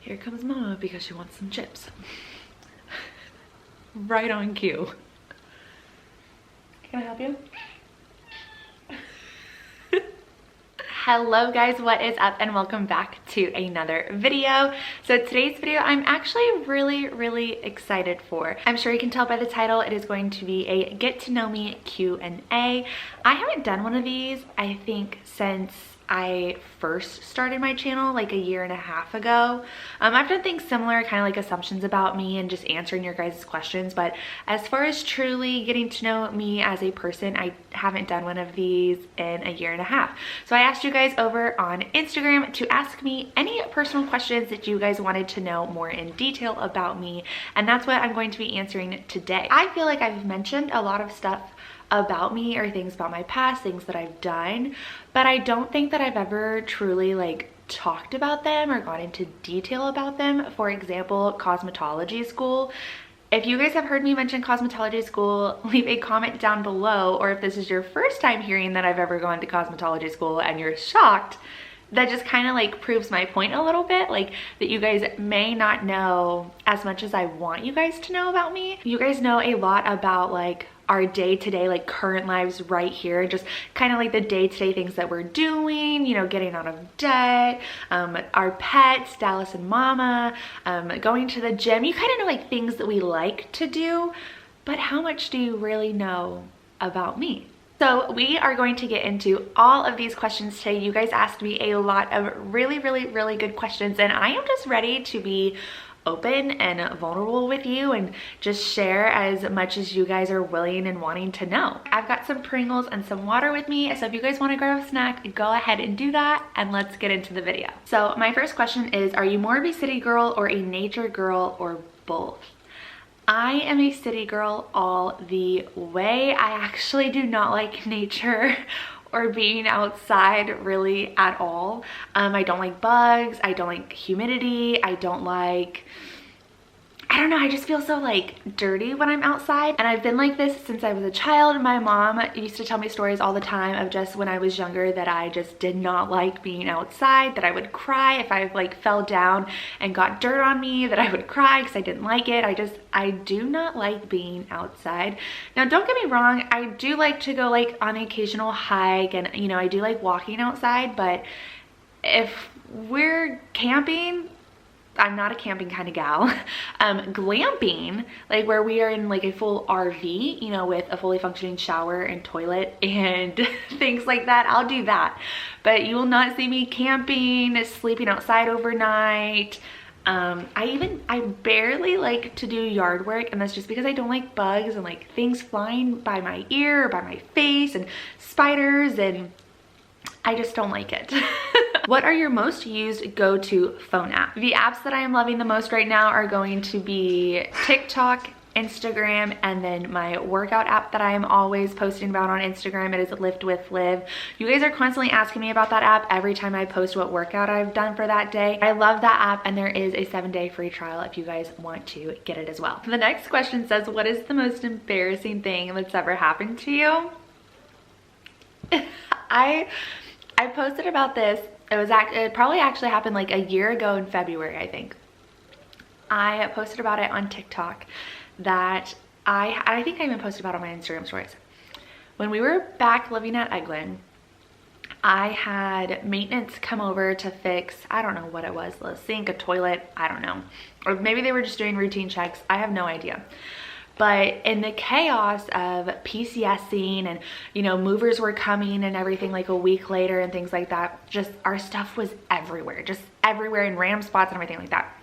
Here comes Mama because she wants some chips. Right on cue. Can I help you? Hello guys, what is up and welcome back to another video. So today's video I'm actually really excited for. I'm sure you can tell by the title, it is going to be a get to know me Q&A. I haven't done one of these, I think, since I first started my channel like a year and a half ago. I've done things similar, kind of like assumptions about me and just answering your guys' questions, but as far as truly getting to know me as a person, I haven't done one of these in a year and a half. So I asked you guys over on Instagram to ask me any personal questions that you guys wanted to know more in detail about me, and that's what I'm going to be answering today. I feel like I've mentioned a lot of stuff about me or things about my past, things that I've done, but I don't think that I've ever truly like talked about them or gone into detail about them. For example, cosmetology school. If you guys have heard me mention cosmetology school, leave a comment down below, or if this is your first time hearing that I've ever gone to cosmetology school and you're shocked, that just kind of like proves my point a little bit, like that you guys may not know as much as I want you guys to know about me. You guys know a lot about like our day-to-day, like current lives right here, just kind of like the day-to-day things that we're doing, you know, getting out of debt, our pets, Dallas and Mama, going to the gym. You kind of know like things that we like to do, but how much do you really know about me? So we are going to get into all of these questions today. You guys asked me a lot of really good questions, and I am just ready to be open and vulnerable with you and just share as much as you guys are willing and wanting to know. I've got some Pringles and some water with me, so if you guys want to grab a snack, go ahead and do that, and let's get into the video. So my first question is, are you more of a city girl or a nature girl or both? I am a city girl all the way. I actually do not like nature or being outside really at all. I don't like bugs, I don't like humidity, I don't know, I just feel so like dirty when I'm outside. And I've been like this since I was a child. My mom used to tell me stories all the time of just when I was younger that I just did not like being outside, that I would cry if I like fell down and got dirt on me, that I would cry because I didn't like it. I do not like being outside. Now don't get me wrong, I do like to go like on an occasional hike, and you know, I do like walking outside, but if we're camping, I'm not a camping kind of gal. Glamping, like where we are in like a full RV, you know, with a fully functioning shower and toilet and things like that, I'll do that. But you will not see me camping, sleeping outside overnight. I barely like to do yard work, and that's just because I don't like bugs and like things flying by my ear or by my face and spiders, and I just don't like it. What are your most used go-to phone apps? The apps that I am loving the most right now are going to be TikTok, Instagram, and then my workout app that I am always posting about on Instagram. It is Lift with Liv. You guys are constantly asking me about that app every time I post what workout I've done for that day. I love that app, and there is a 7-day free trial if you guys want to get it as well. The next question says, what is the most embarrassing thing that's ever happened to you? I posted about this. It probably actually happened like a year ago in February, I think. I posted about it on TikTok that I think I even posted about it on my Instagram stories. When we were back living at Eglin, I had maintenance come over to fix, I don't know what it was, a sink, a toilet, I don't know. Or maybe they were just doing routine checks, I have no idea. But in the chaos of PCSing and, you know, movers were coming and everything like a week later and things like that, just our stuff was everywhere, just everywhere in random spots and everything like that.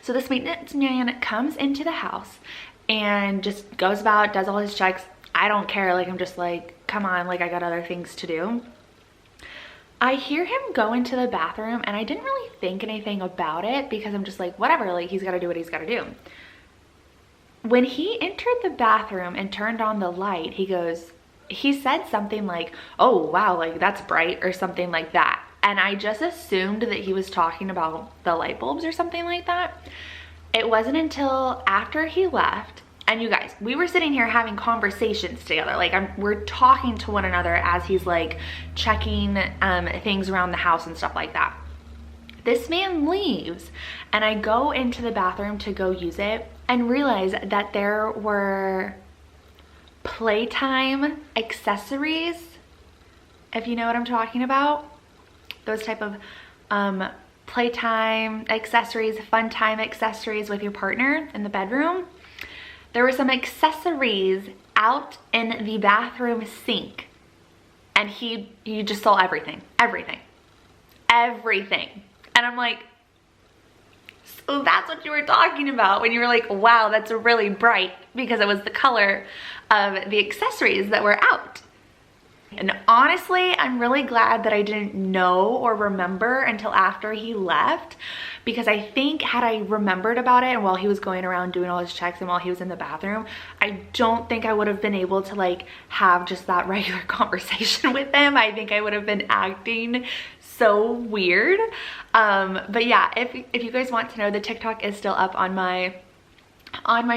So this maintenance man comes into the house and just goes about, does all his checks. I don't care, like I'm just like, come on, like I got other things to do. I hear him go into the bathroom, and I didn't really think anything about it because I'm just like, whatever, like he's gotta do what he's gotta do. When he entered the bathroom and turned on the light, he said something like, oh wow, like that's bright, or something like that. And I just assumed that he was talking about the light bulbs or something like that. It wasn't until after he left, and you guys, we were sitting here having conversations together, like we're talking to one another as he's like checking things around the house and stuff like that. This man leaves and I go into the bathroom to go use it and realize that there were playtime accessories, if you know what I'm talking about. Those type of playtime accessories, fun time accessories with your partner in the bedroom. There were some accessories out in the bathroom sink, and he just saw everything. And I'm like, so that's what you were talking about when you were like, wow, that's really bright, because it was the color of the accessories that were out. And honestly, I'm really glad that I didn't know or remember until after he left, because I think had I remembered about it and while he was going around doing all his checks and while he was in the bathroom, I don't think I would have been able to like have just that regular conversation with him. I think I would have been acting so weird. But yeah, if you guys want to know, the TikTok is still up on my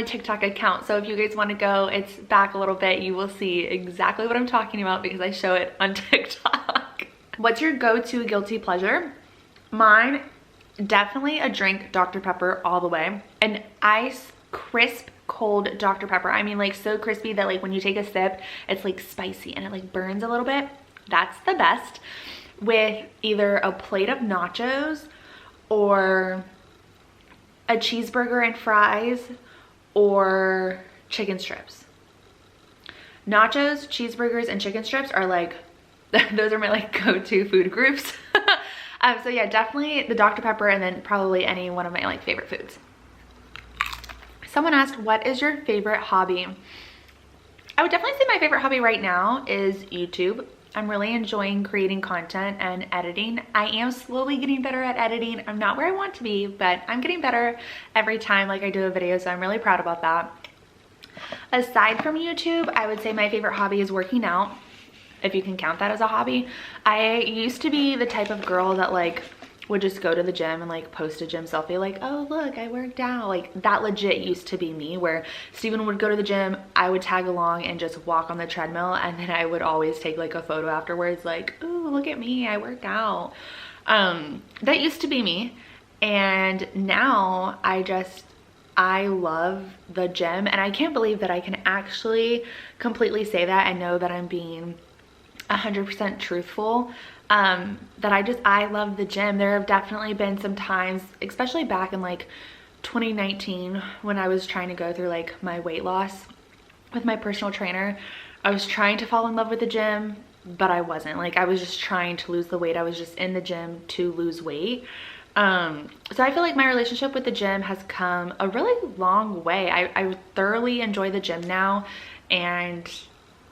TikTok account. So if you guys want to go, it's back a little bit, you will see exactly what I'm talking about because I show it on TikTok. What's your go-to guilty pleasure? Mine, definitely a drink, Dr. Pepper all the way. An ice crisp cold Dr. Pepper. I mean, like so crispy that like when you take a sip, it's like spicy and it like burns a little bit. That's the best. With either a plate of nachos or a cheeseburger and fries or chicken strips. Nachos, cheeseburgers, and chicken strips are like, those are my like go-to food groups. So yeah, definitely the Dr. Pepper and then probably any one of my like favorite foods. Someone asked, what is your favorite hobby? I would definitely say my favorite hobby right now is YouTube. I'm really enjoying creating content and editing. I am slowly getting better at editing. I'm not where I want to be, but I'm getting better every time like I do a video, so I'm really proud about that. Aside from YouTube, I would say my favorite hobby is working out, if you can count that as a hobby. I used to be the type of girl that like would just go to the gym and like post a gym selfie like, oh look, I worked out. Like that legit used to be me, where Steven would go to the gym, I would tag along and just walk on the treadmill, and then I would always take like a photo afterwards like, oh look at me, I worked out. That used to be me, and now I love the gym, and I can't believe that I can actually completely say that and know that I'm being 100% truthful. That I love the gym. There have definitely been some times, especially back in like 2019 when I was trying to go through like my weight loss with my personal trainer. I was trying to fall in love with the gym, but I wasn't. Like I was just trying to lose the weight. I was just in the gym to lose weight. So I feel like my relationship with the gym has come a really long way. I thoroughly enjoy the gym now. And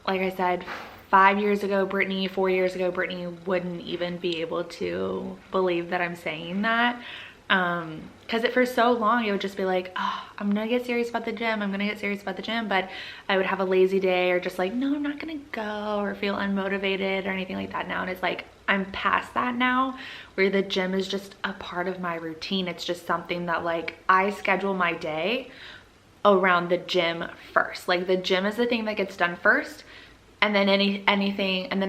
like I said, 5 years ago, Brittany, 4 years ago, Brittany wouldn't even be able to believe that I'm saying that. Because for so long, it would just be like, oh, I'm gonna get serious about the gym. I'm gonna get serious about the gym. But I would have a lazy day or just like, no, I'm not gonna go, or feel unmotivated or anything like that now. And it's like, I'm past that now, where the gym is just a part of my routine. It's just something that like I schedule my day around the gym first. Like the gym is the thing that gets done first, and then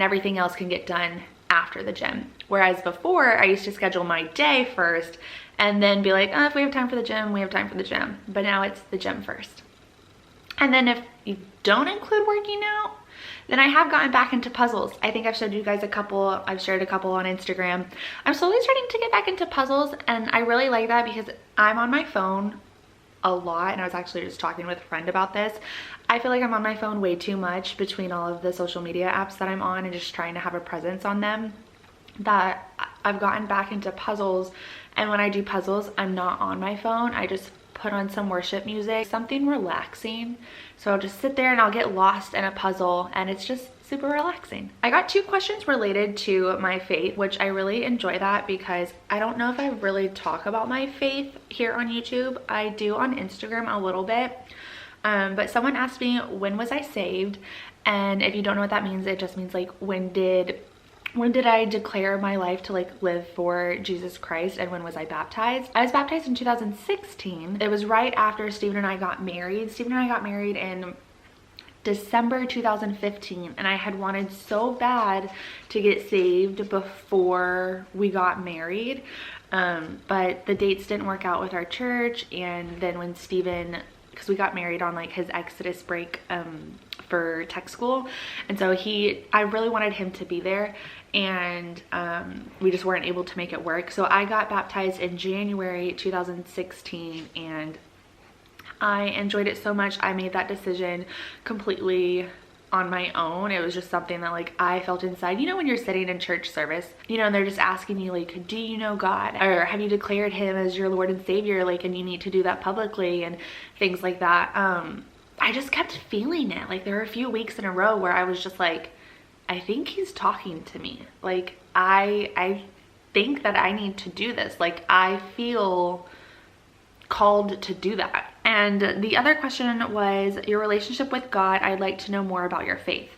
everything else can get done after the gym. Whereas before, I used to schedule my day first and then be like, oh, if we have time for the gym, we have time for the gym. But now it's the gym first. And then if you don't include working out, then I have gotten back into puzzles. I think I've showed you guys a couple. I've shared a couple on Instagram. I'm slowly starting to get back into puzzles, and I really like that because I'm on my phone a lot, and I was actually just talking with a friend about this. I feel like I'm on my phone way too much between all of the social media apps that I'm on and just trying to have a presence on them, that I've gotten back into puzzles. And when I do puzzles, I'm not on my phone. I just put on some worship music, something relaxing. So I'll just sit there and I'll get lost in a puzzle, and it's just super relaxing. I got 2 questions related to my faith, which I really enjoy that because I don't know if I really talk about my faith here on YouTube. I do on Instagram a little bit. But someone asked me, when was I saved? And if you don't know what that means, it just means like, when did I declare my life to like live for Jesus Christ, and when was I baptized? I was baptized in 2016. It was right after Steven and I got married. Steven and I got married in December 2015, and I had wanted so bad to get saved before we got married. But the dates didn't work out with our church. And then when Steven, because we got married on like his Exodus break for tech school, and so I really wanted him to be there, and we just weren't able to make it work. So I got baptized in January 2016, and I enjoyed it so much. I made that decision completely on my own. It was just something that like I felt inside. You know, when you're sitting in church service, you know, and they're just asking you like, do you know God, or have you declared him as your Lord and Savior, like, and you need to do that publicly and things like that. I just kept feeling it. Like there were a few weeks in a row where I was just like, I think he's talking to me. Like I think that I need to do this. Like I feel called to do that. And the other question was your relationship with God. I'd like to know more about your faith.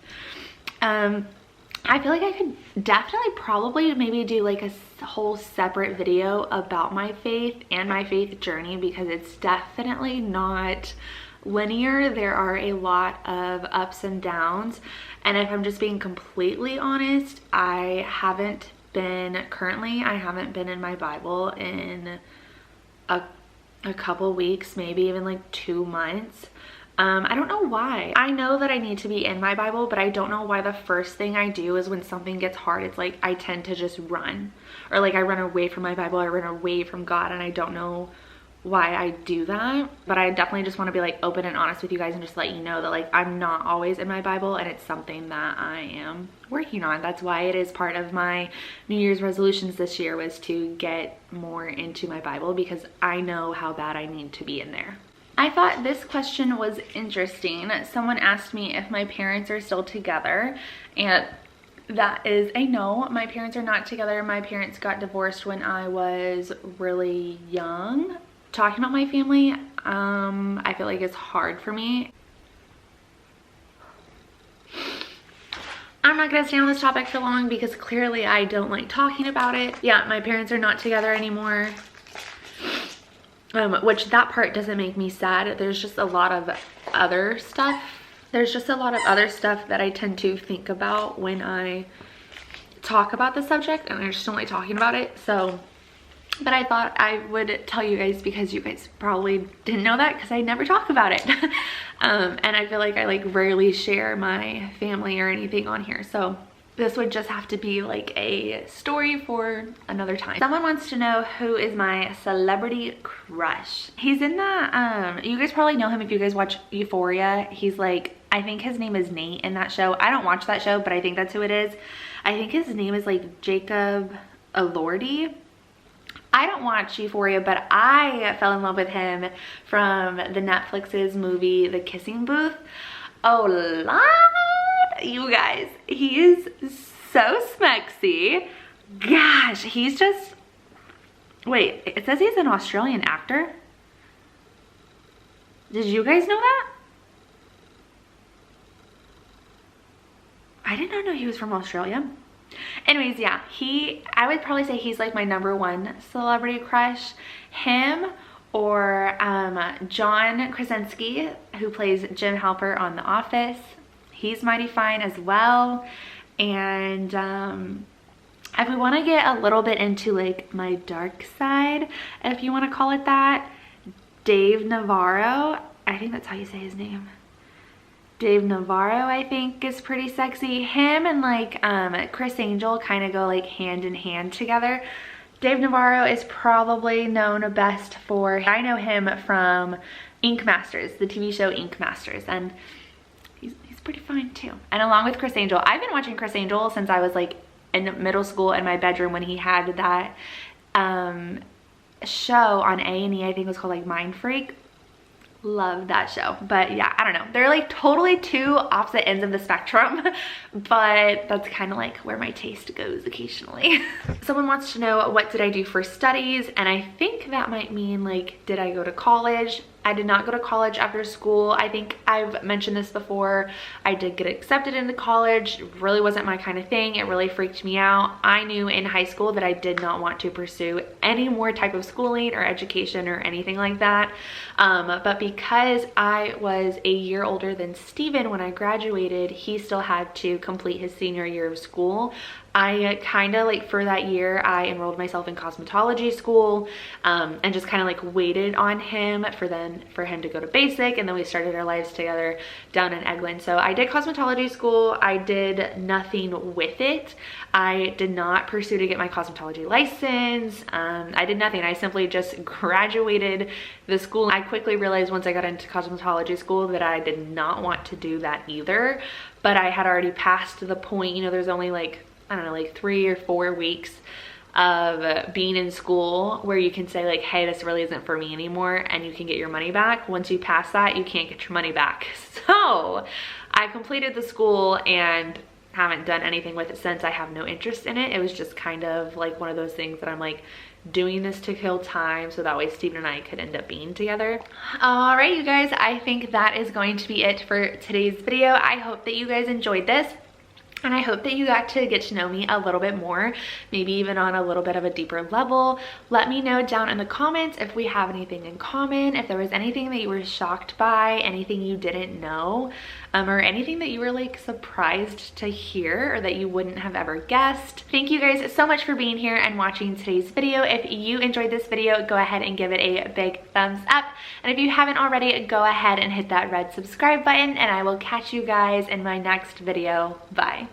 I feel like I could definitely probably maybe do like a whole separate video about my faith and my faith journey, because it's definitely not linear. There are a lot of ups and downs. And if I'm just being completely honest, I haven't been in my Bible in a couple weeks, maybe even like 2 months. I don't know why. I know that I need to be in my Bible, but I don't know why the first thing I do is when something gets hard, it's like I tend to just run, or like I run away from my Bible, I run away from God, and I don't know why I do that. But I definitely just want to be like open and honest with you guys and just let you know that like I'm not always in my Bible, and it's something that I am working on. That's why it is part of my New Year's resolutions this year, was to get more into my Bible, because I know how bad I need to be in there. I thought this question was interesting. Someone asked me if my parents are still together, and that is a no. My parents are not together. My parents got divorced when I was really young. Talking about my family, I feel like it's hard for me. I'm not gonna stay on this topic for long because clearly I don't like talking about it. Yeah, my parents are not together anymore. Which that part doesn't make me sad. There's just a lot of other stuff. That I tend to think about when I talk about the subject, and I just don't like talking about it. So, but I thought I would tell you guys, because you guys probably didn't know that, because I never talk about it. And I feel like I like rarely share my family or anything on here. So this would just have to be like a story for another time. Someone wants to know who is my celebrity crush. He's in that, you guys probably know him if you guys watch Euphoria. He's like, I think his name is Nate in that show. I don't watch that show, but I think that's who it is. I think his name is like Jacob Elordi. I don't watch Euphoria, but I fell in love with him from the Netflix's movie, The Kissing Booth. Oh, Lord, you guys, he is so smexy. Gosh, he's just, wait, it says he's an Australian actor. Did you guys know that? I did not know he was from Australia. Anyways, yeah, I would probably say he's like my #1 celebrity crush. Him or John Krasinski, who plays Jim Halper on The Office. He's mighty fine as well. And if we want to get a little bit into like my dark side, if you want to call it that, Dave Navarro, I think that's how you say his name. Dave Navarro, I think, is pretty sexy. Him and like Chris Angel kind of go like hand in hand together. Dave Navarro is probably known best for, I know him from Ink Masters, the TV show Ink Masters, and he's pretty fine too. And along with Chris Angel, I've been watching Chris Angel since I was like in middle school in my bedroom when he had that show on A&E, I think it was called like Mind Freak. Love that show. But yeah, I don't know, they're like totally two opposite ends of the spectrum, but that's kind of like where my taste goes occasionally. Someone wants to know, what did I do for studies? And I think that might mean like, did I go to college? I did not go to college after school. I think I've mentioned this before. I did get accepted into college. It really wasn't my kind of thing. It really freaked me out. I knew in high school that I did not want to pursue any more type of schooling or education or anything like that. But because I was a year older than Steven when I graduated, he still had to complete his senior year of school. I kind of like for that year, I enrolled myself in cosmetology school and just kind of like waited on him for him to go to basic, and then we started our lives together down in Eglin. So I did cosmetology school. I did nothing with it. I did not pursue to get my cosmetology license. I did nothing. I simply just graduated the school. I quickly realized once I got into cosmetology school that I did not want to do that either, but I had already passed the point, you know, there's only like, I don't know, like 3 or 4 weeks of being in school where you can say like, hey, this really isn't for me anymore, and you can get your money back. Once you pass that, you can't get your money back. So I completed the school and haven't done anything with it since. I have no interest in it. It was just kind of like one of those things that I'm like doing this to kill time so that way Steven and I could end up being together. All right, you guys, I think that is going to be it for today's video. I hope that you guys enjoyed this. And I hope that you got to get to know me a little bit more, maybe even on a little bit of a deeper level. Let me know down in the comments if we have anything in common, if there was anything that you were shocked by, anything you didn't know, or anything that you were like surprised to hear or that you wouldn't have ever guessed. Thank you guys so much for being here and watching today's video. If you enjoyed this video, go ahead and give it a big thumbs up. And if you haven't already, go ahead and hit that red subscribe button, and I will catch you guys in my next video. Bye.